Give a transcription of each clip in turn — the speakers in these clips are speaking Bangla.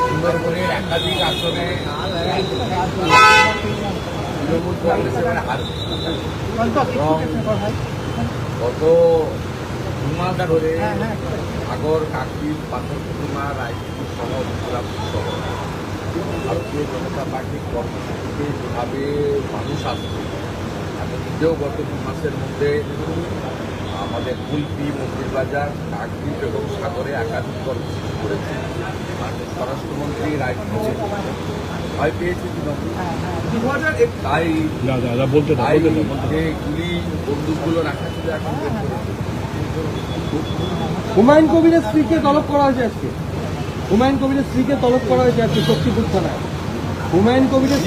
সুন্দরবনের একাধিক আসনে তৃণমূল কংগ্রেসের হার গত 2 মাস ধরে সাগর, কাকদ্বীপ, পাথরকুটিমা, রায়পুর সহ দুর্গাপুর সহ ভারতীয় জনতা পার্টির কর্মসূচিতে যেভাবে মানুষ আসছে, আমি নিজেও গত 2 মাসের মধ্যে আমাদের কুলপি, মন্দিরবাজার, কাকদ্বীপ এবং সাগরে একাধিক কর্মসূচি করেছি। স্বরাষ্ট্রমন্ত্রী রায়পুরে ভয় পেয়েছে তাই যে গুলি বন্দুকগুলো রাখা ছিল এখন বের করেছে। হুমায়ুন কবিরের স্ত্রীকে তলব করা হয়েছে আজকে। হুমায়ুন কবিরের স্ত্রীকে তলব করা হয়েছে আজকে শক্তিপুর থানায়। হুমায়ুন কবিরের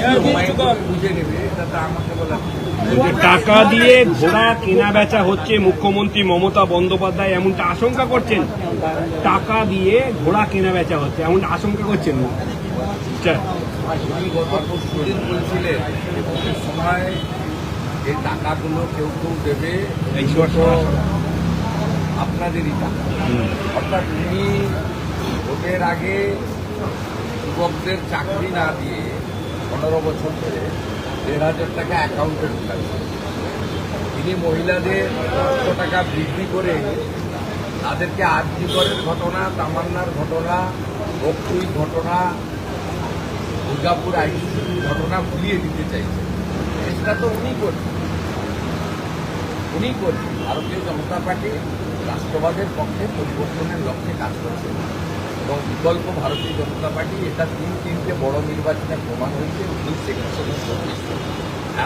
বুঝে নেবে, এটা আমাকে বলা। টাকা দিয়ে ঘোড়া কেনা বেচা হচ্ছে, মুখ্যমন্ত্রী মমতা বন্দ্যোপাধ্যায় এমনটা আশঙ্কা করছেন। টাকা দিয়ে ঘোড়া কেনা বেচা হচ্ছে এমনটা আশঙ্কা করছেন। গত পরশুদিন বলছিলেন ভোটের সময় এই টাকাগুলো কেউ কেউ দেবে, আপনাদেরই টাকা। অর্থাৎ উনি ভোটের আগে যুবকদের চাকরি না দিয়ে 15 বছর ধরে 1,500 টাকা অ্যাকাউন্টে ঢুকাচ্ছেন। তিনি মহিলাদের 100 টাকা বৃদ্ধি করে তাদেরকে আরজিকরের ঘটনা, তামান্নার ঘটনা, বকটুই ঘটনা, দুর্গাপুর আইসিসির ঘটনা ভুলিয়ে দিতে চাইছে। চেষ্টা তো উনি করছেন। ভারতীয় জনতা পার্টি রাষ্ট্রবাদের পক্ষে পরিবর্তনের লক্ষ্যে কাজ করছে এবং বিকল্প ভারতীয় জনতা পার্টি এটা 3টে বড় নির্বাচনে প্রমাণ হয়েছে। 19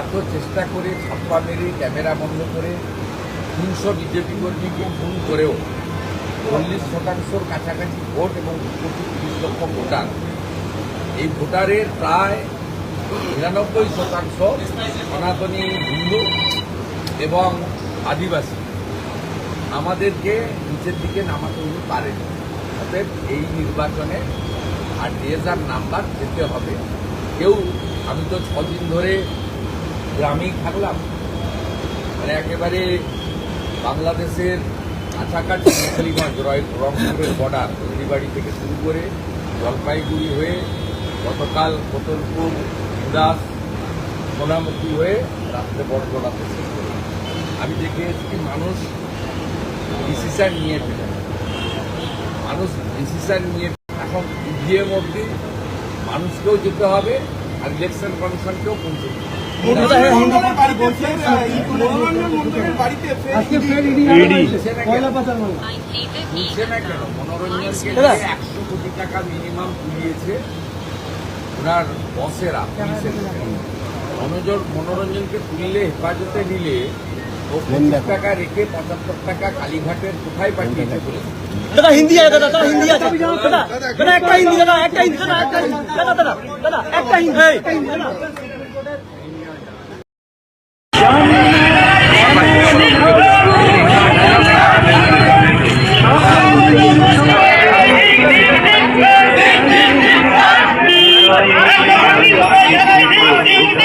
এত চেষ্টা করে ছাপ্পা মেরে ক্যামেরা বন্ধ করে 300 বিজেপি কর্মীকে খুন করেও 40% কাছাকাছি ভোট এবং 2,30,00,000 ভোটার, এই ভোটারের প্রায় 99% সনাতনী হিন্দু এবং আদিবাসী। আমাদেরকে নিচের দিকে নামাতে উনি পারেন। অতএব এই নির্বাচনে আর যার নাম্বার যেতে হবে। কেউ, আমি তো 6 দিন ধরে গ্রামেই থাকলাম, মানে একেবারে বাংলাদেশের কাছাকাছি মেখালিগঞ্জ, রংপুরের বর্ডার, হলদিবাড়ি থেকে শুরু করে জলপাইগুড়ি হয়ে গতকাল কোতলপুর, দাস, সোনামুখী হয়ে রাত্রে বড়জোড়াতে শেষ করে আমি দেখে এসেছি মানুষ ডিসিশন নিয়ে ফেলে। এখন ইভিএম অব্দি মানুষকেও যেতে হবে আর ইলেকশন কমিশনকেও পৌঁছে দিতে হবে। মনোরঞ্জনকে 100 কোটি টাকা মিনিমাম তুলিয়েছে ওনার বসেরা, পুলিশের। মনোরঞ্জনকে তুললে, হেফাজতে নিলে ও 25 টাকা রেখে 75 টাকা কালীঘাটের কোথায় পাঠিয়েছে বলে। দাদা হিন্দি আছে, দাদা হিন্দি আছে, দাদা একটা হিন্দি, দাদা একটা হিন্দি, দাদা একটা হিন্দি।